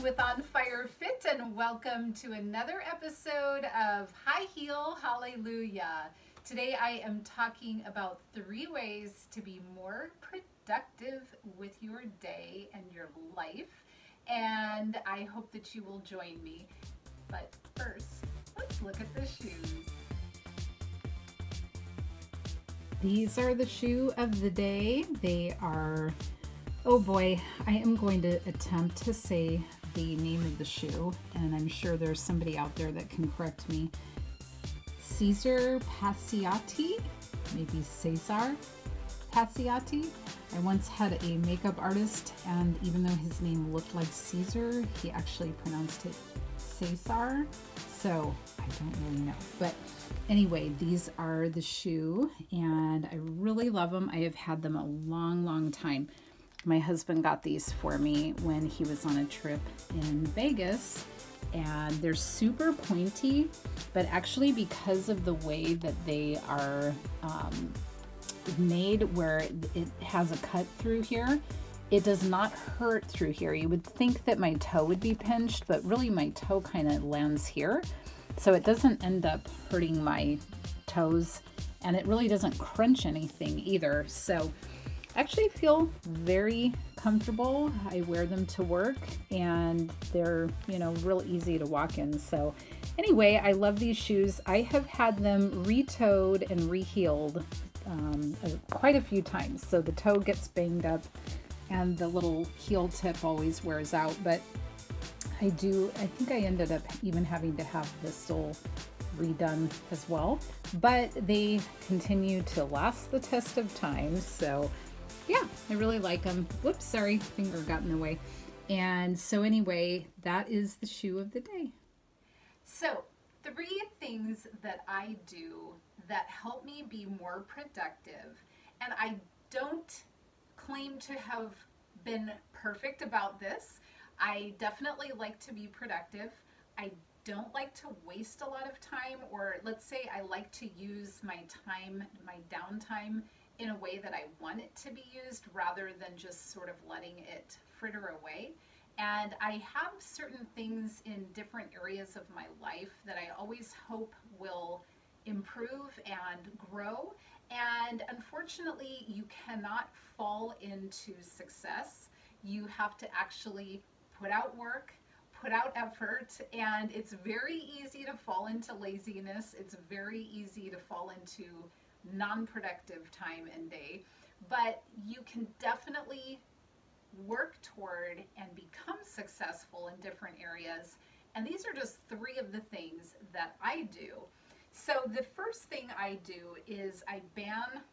Jen with On Fire Fit, and welcome to another episode of High Heel Hallelujah. Today I am talking about 3 ways to be more productive with your day and your life, and I hope that you will join me. But first, let's look at the shoes. These are the shoe of the day. They are, oh boy, I am going to attempt to say the name of the shoe, and I'm sure there's somebody out there that can correct me. Cesar Passiati, maybe Cesar Passiati. I once had a makeup artist, and even though his name looked like Caesar, he actually pronounced it Cesar, so I don't really know. But anyway, these are the shoe, and I really love them. I have had them a long time. My husband got these for me when he was on a trip in Vegas, and they're super pointy, but actually because of the way that they are made, where it has a cut through here, it does not hurt through here. You would think that my toe would be pinched, but really my toe kind of lands here, so it doesn't end up hurting my toes, and it really doesn't crunch anything either. So I actually feel very comfortable. I wear them to work, and they're, real easy to walk in. So anyway, I love these shoes. I have had them re-toed and re-heeled quite a few times. So the toe gets banged up and the little heel tip always wears out. But I think I ended up even having to have the sole redone as well. But they continue to last the test of time. So yeah, I really like them. Whoops, sorry, finger got in the way. And so anyway, that is the shoe of the day. So 3 things that I do that help me be more productive, and I don't claim to have been perfect about this. I definitely like to be productive. I don't like to waste a lot of time, or let's say I like to use my time, my downtime, in a way that I want it to be used, rather than just sort of letting it fritter away. And I have certain things in different areas of my life that I always hope will improve and grow. And unfortunately, you cannot fall into success. You have to actually put out work, put out effort, and it's very easy to fall into laziness. It's very easy to fall into non-productive time and day, but you can definitely work toward and become successful in different areas. And these are just 3 of the things that I do. So the first thing I do is I ban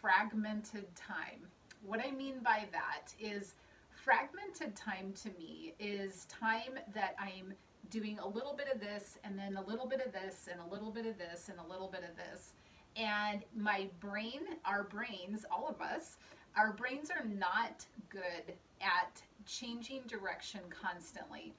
fragmented time. What I mean by that is fragmented time to me is time that I'm doing a little bit of this, and then a little bit of this, and a little bit of this, and a little bit of this. And my brain, our brains, all of us, our brains are not good at changing direction constantly.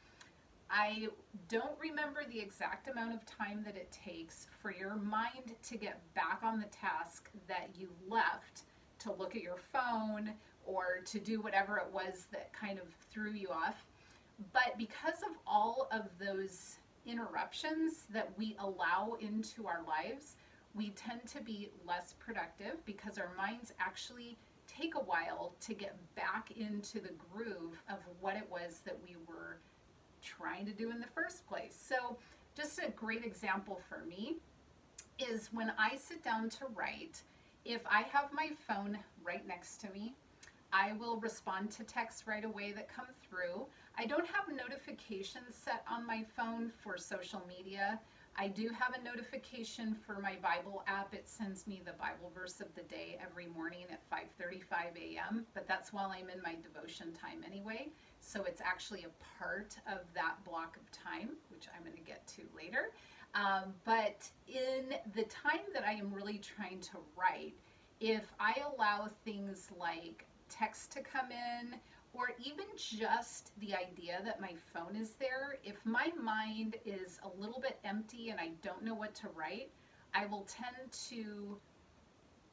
I don't remember the exact amount of time that it takes for your mind to get back on the task that you left, to look at your phone or to do whatever it was that kind of threw you off. But because of all of those interruptions that we allow into our lives, we tend to be less productive because our minds actually take a while to get back into the groove of what it was that we were trying to do in the first place. So just a great example for me is when I sit down to write, if I have my phone right next to me, I will respond to texts right away that come through. I don't have notifications set on my phone for social media. I do have a notification for my Bible app. It sends me the Bible verse of the day every morning at 5:35 a.m., but that's while I'm in my devotion time anyway. So it's actually a part of that block of time, which I'm going to get to later. But in the time that I am really trying to write, if I allow things like text to come in, or even just the idea that my phone is there, if my mind is a little bit empty and I don't know what to write, I will tend to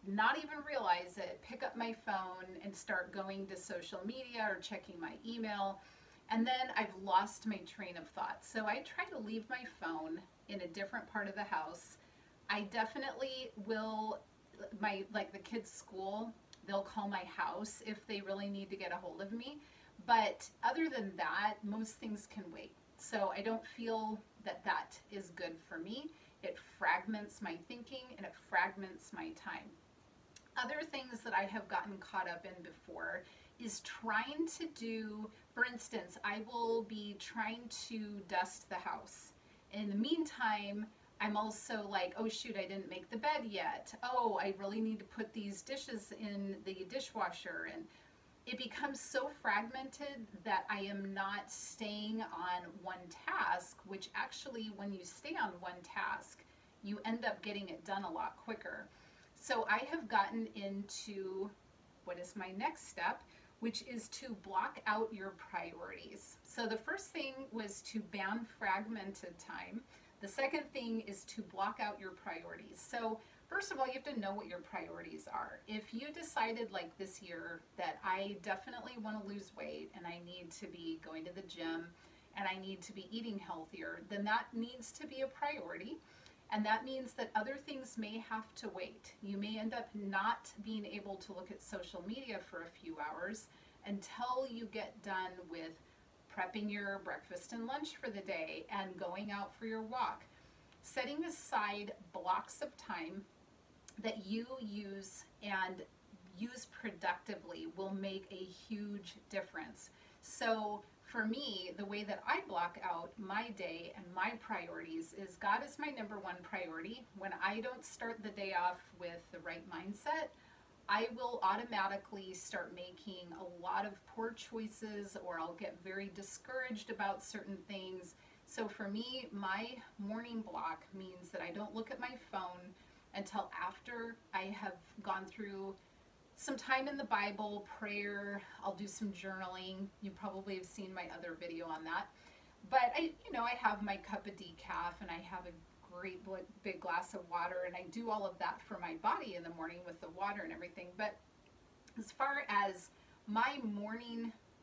not even realize it, pick up my phone and start going to social media or checking my email. And then I've lost my train of thought. So I try to leave my phone in a different part of the house. I definitely will, like the kids' school, they'll call my house if they really need to get a hold of me. But other than that, most things can wait. So I don't feel that that is good for me. It fragments my thinking and it fragments my time. Other things that I have gotten caught up in before is trying to do, for instance, I will be trying to dust the house. In the meantime, I'm also like, oh shoot, I didn't make the bed yet. Oh, I really need to put these dishes in the dishwasher. And it becomes so fragmented that I am not staying on one task, which actually when you stay on one task, you end up getting it done a lot quicker. So I have gotten into what is my next step, which is to block out your priorities. So the first thing was to ban fragmented time. The second thing is to block out your priorities. So first of all, you have to know what your priorities are. If you decided like this year that I definitely want to lose weight and I need to be going to the gym and I need to be eating healthier, then that needs to be a priority. And that means that other things may have to wait. You may end up not being able to look at social media for a few hours until you get done with prepping your breakfast and lunch for the day and going out for your walk. Setting aside blocks of time that you use and use productively will make a huge difference. So for me, the way that I block out my day and my priorities is God is my number one priority. When I don't start the day off with the right mindset, I will automatically start making a lot of poor choices, or I'll get very discouraged about certain things. So for me, my morning block means that I don't look at my phone until after I have gone through some time in the Bible, prayer. I'll do some journaling. You probably have seen my other video on that. But I have my cup of decaf and I have a great big glass of water, and I do all of that for my body in the morning with the water and everything. But as far as my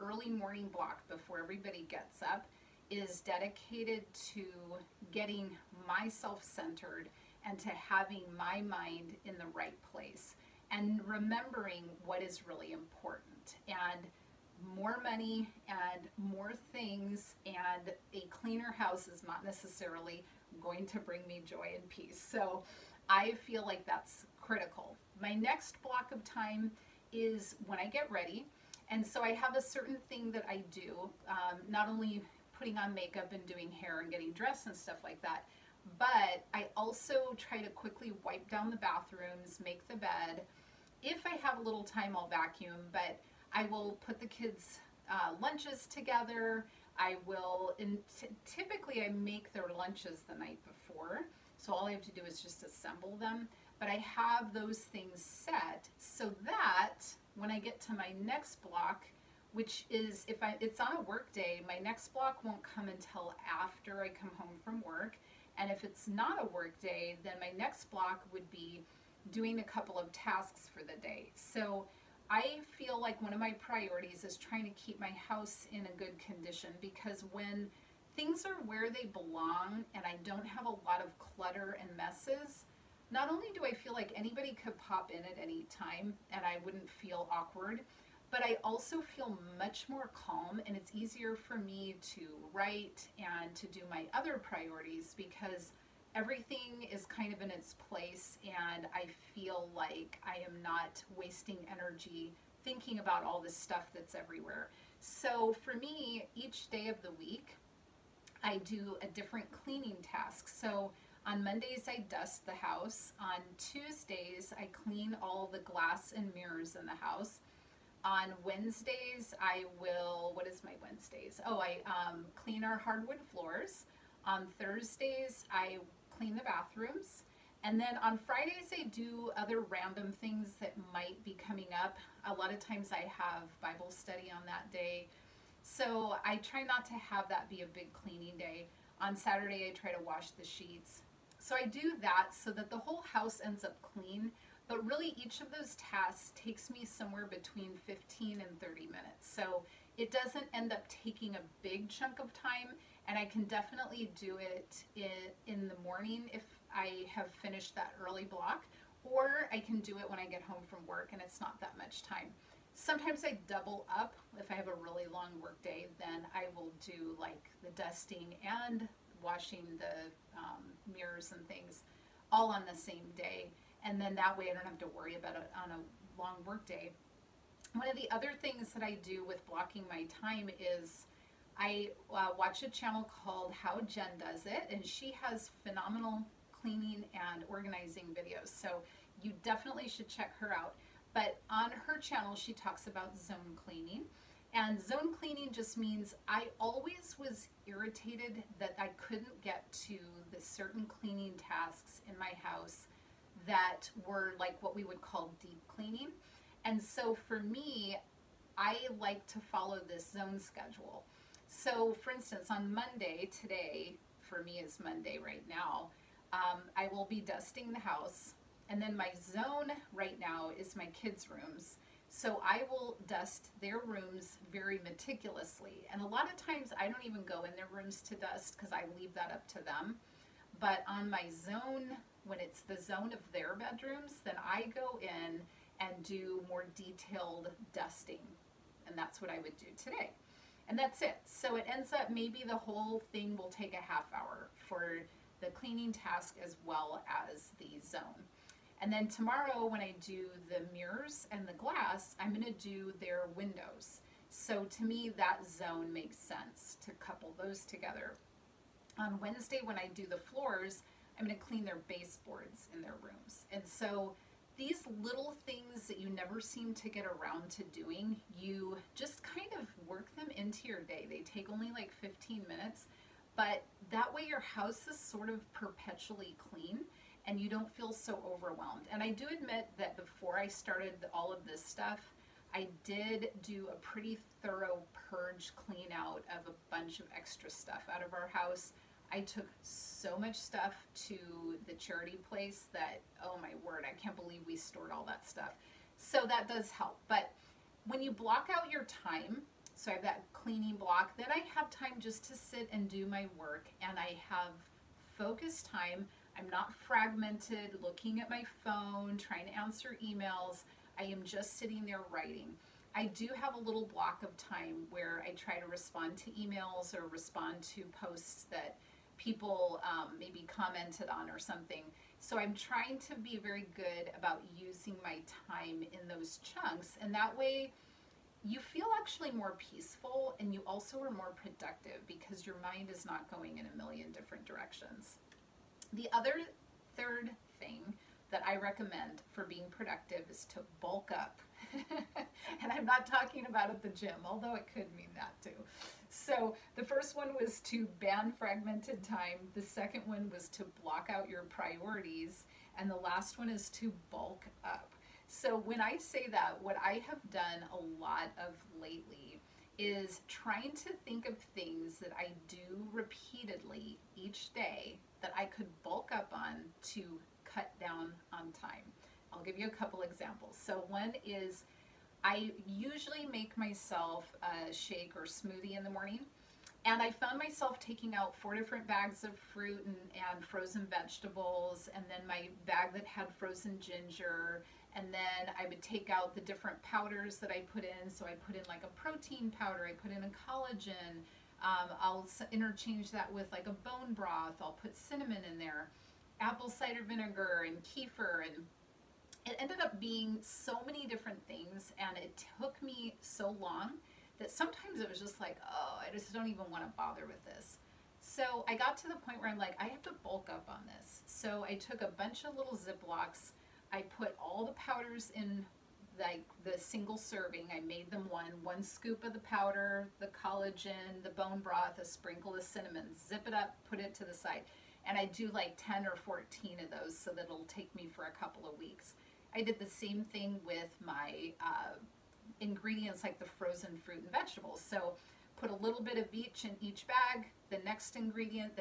early morning block before everybody gets up is dedicated to getting myself centered and to having my mind in the right place and remembering what is really important. And more money and more things and a cleaner house is not necessarily going to bring me joy and peace. So I feel like that's critical. My next block of time is when I get ready. And so I have a certain thing that I do, not only putting on makeup and doing hair and getting dressed and stuff like that, but I also try to quickly wipe down the bathrooms, make the bed. If I have a little time, I'll vacuum, but I will put the kids' lunches together. I will, typically I make their lunches the night before, so all I have to do is just assemble them. But I have those things set so that when I get to my next block, which is if it's on a work day, my next block won't come until after I come home from work. And if it's not a work day, then my next block would be doing a couple of tasks for the day. So I feel like one of my priorities is trying to keep my house in a good condition, because when things are where they belong and I don't have a lot of clutter and messes, not only do I feel like anybody could pop in at any time and I wouldn't feel awkward, but I also feel much more calm, and it's easier for me to write and to do my other priorities because everything is kind of in its place, and I feel like I am not wasting energy thinking about all this stuff that's everywhere. So for me, each day of the week, I do a different cleaning task. So on Mondays, I dust the house. On Tuesdays, I clean all the glass and mirrors in the house. On Wednesdays, I will, what is my Wednesdays? Oh, I clean our hardwood floors. On Thursdays, I clean the bathrooms. And then on Fridays, I do other random things that might be coming up. A lot of times I have Bible study on that day. So I try not to have that be a big cleaning day. On Saturday, I try to wash the sheets. So I do that so that the whole house ends up clean. But really, each of those tasks takes me somewhere between 15 and 30 minutes. So it doesn't end up taking a big chunk of time, and I can definitely do it in the morning if I have finished that early block, or I can do it when I get home from work and it's not that much time. Sometimes I double up. If I have a really long work day, then I will do like the dusting and washing the mirrors and things all on the same day. And then that way I don't have to worry about it on a long work day. One of the other things that I do with blocking my time is I watch a channel called How Jen Does It, and she has phenomenal cleaning and organizing videos. So you definitely should check her out. But on her channel, she talks about zone cleaning. And zone cleaning just means I always was irritated that I couldn't get to the certain cleaning tasks in my house that were like what we would call deep cleaning. And so for me, I like to follow this zone schedule. So for instance, on Monday, today, for me is Monday right now, I will be dusting the house. And then my zone right now is my kids' rooms. So I will dust their rooms very meticulously. And a lot of times I don't even go in their rooms to dust because I leave that up to them. But on my zone, when it's the zone of their bedrooms, then I go in and do more detailed dusting. And that's what I would do today. And that's it. So it ends up maybe the whole thing will take a half hour for the cleaning task as well as the zone. And then tomorrow when I do the mirrors and the glass, I'm going to do their windows. So to me, that zone makes sense to couple those together. On Wednesday when I do the floors, I'm going to clean their baseboards in their rooms. And so these little things that you never seem to get around to doing, you just kind of work them into your day. They take only like 15 minutes, but that way your house is sort of perpetually clean and you don't feel so overwhelmed. And I do admit that before I started all of this stuff, I did do a pretty thorough purge clean out of a bunch of extra stuff out of our house. I took so much stuff to the charity place that, oh my word, I can't believe we stored all that stuff. So that does help. But when you block out your time, so I have that cleaning block, then I have time just to sit and do my work, and I have focused time. I'm not fragmented, looking at my phone, trying to answer emails. I am just sitting there writing. I do have a little block of time where I try to respond to emails or respond to posts that people maybe commented on or something. So I'm trying to be very good about using my time in those chunks, and that way you feel actually more peaceful and you also are more productive because your mind is not going in a million different directions. The other third thing that I recommend for being productive is to bulk up. And I'm not talking about at the gym, although it could mean that too. So the first one was to ban fragmented time. The second one was to block out your priorities. And the last one is to bulk up. So when I say that, what I have done a lot of lately is trying to think of things that I do repeatedly each day that I could bulk up on to cut down on time. I'll give you a couple examples. So one is I usually make myself a shake or smoothie in the morning, and I found myself taking out 4 different bags of fruit and frozen vegetables, and then my bag that had frozen ginger, and then I would take out the different powders that I put in. So I put in like a protein powder, I put in a collagen, I'll interchange that with like a bone broth, I'll put cinnamon in there, apple cider vinegar and kefir, and it ended up being so many different things, and it took me so long that sometimes it was just like, oh, I just don't even want to bother with this. So I got to the point where I'm like, I have to bulk up on this. So I took a bunch of little Ziplocs, I put all the powders in like the single serving. I made them one scoop of the powder, the collagen, the bone broth, a sprinkle of cinnamon, zip it up, put it to the side. And I do like 10 or 14 of those so that it'll take me for a couple of weeks. I did the same thing with my ingredients like the frozen fruit and vegetables. So put a little bit of each in each bag, the next ingredient,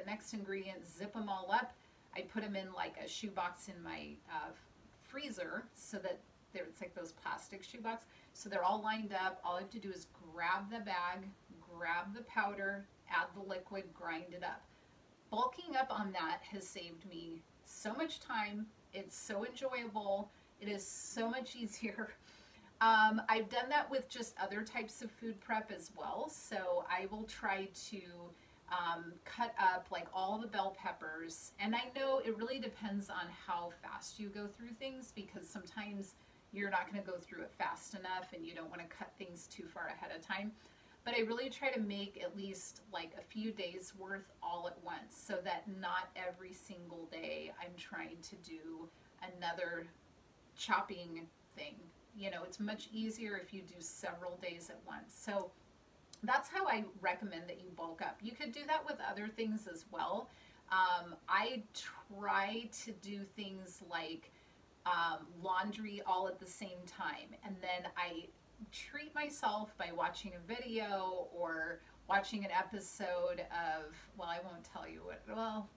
zip them all up. I put them in like a shoebox in my freezer so that It's like those plastic shoebox. So they're all lined up. All I have to do is grab the bag, grab the powder, add the liquid, grind it up. Bulking up on that has saved me so much time. It's so enjoyable. It is so much easier. I've done that with just other types of food prep as well. So I will try to cut up like all the bell peppers. And I know it really depends on how fast you go through things, because sometimes you're not going to go through it fast enough and you don't want to cut things too far ahead of time. But I really try to make at least like a few days worth all at once, so that not every single day I'm trying to do another chopping thing. You know, it's much easier if you do several days at once. So that's how I recommend that you bulk up. You could do that with other things as well. I try to do things like laundry all at the same time, and then I treat myself by watching a video or watching an episode of, well, I won't tell you what, well,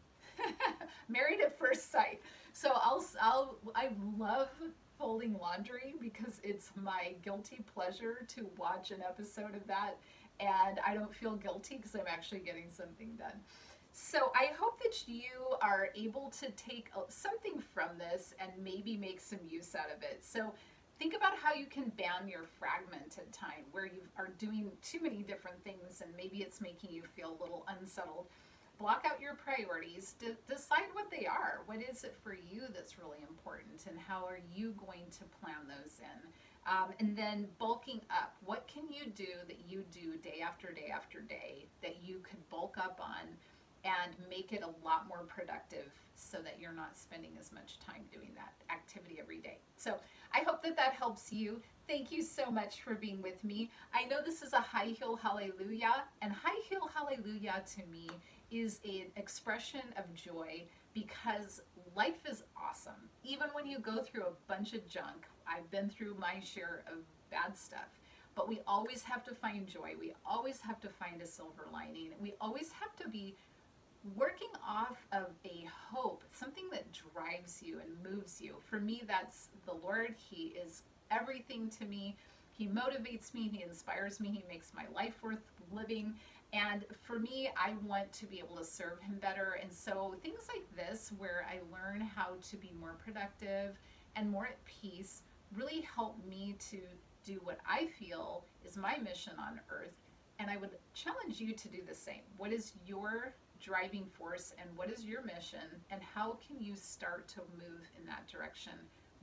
Married at First Sight. So I love folding laundry because it's my guilty pleasure to watch an episode of that, and I don't feel guilty because I'm actually getting something done. So I hope that you are able to take something from this and maybe make some use out of it. So think about how you can ban your fragmented time, where you are doing too many different things and maybe it's making you feel a little unsettled. Block out your priorities, decide what they are. What is it for you that's really important, and how are you going to plan those in? And then bulking up. What can you do that you do day after day after day that you could bulk up on and make it a lot more productive, so that you're not spending as much time doing that activity every day? So I hope that that helps you. Thank you so much for being with me. I know this is a high heel hallelujah, and high heel hallelujah to me is an expression of joy, because life is awesome. Even when you go through a bunch of junk, I've been through my share of bad stuff, but we always have to find joy. We always have to find a silver lining. We always have to be working off of a hope, something that drives you and moves you. For me, that's the Lord. He is everything to me. He motivates me, he inspires me, he makes my life worth living. And for me, I want to be able to serve him better. And so things like this, where I learn how to be more productive and more at peace, really help me to do what I feel is my mission on earth. And I would challenge you to do the same. What is your driving force, and what is your mission, and how can you start to move in that direction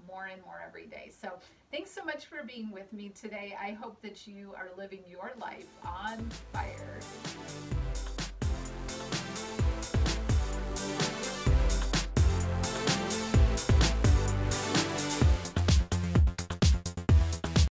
more and more every day? So thanks so much for being with me today. I hope that you are living your life on fire.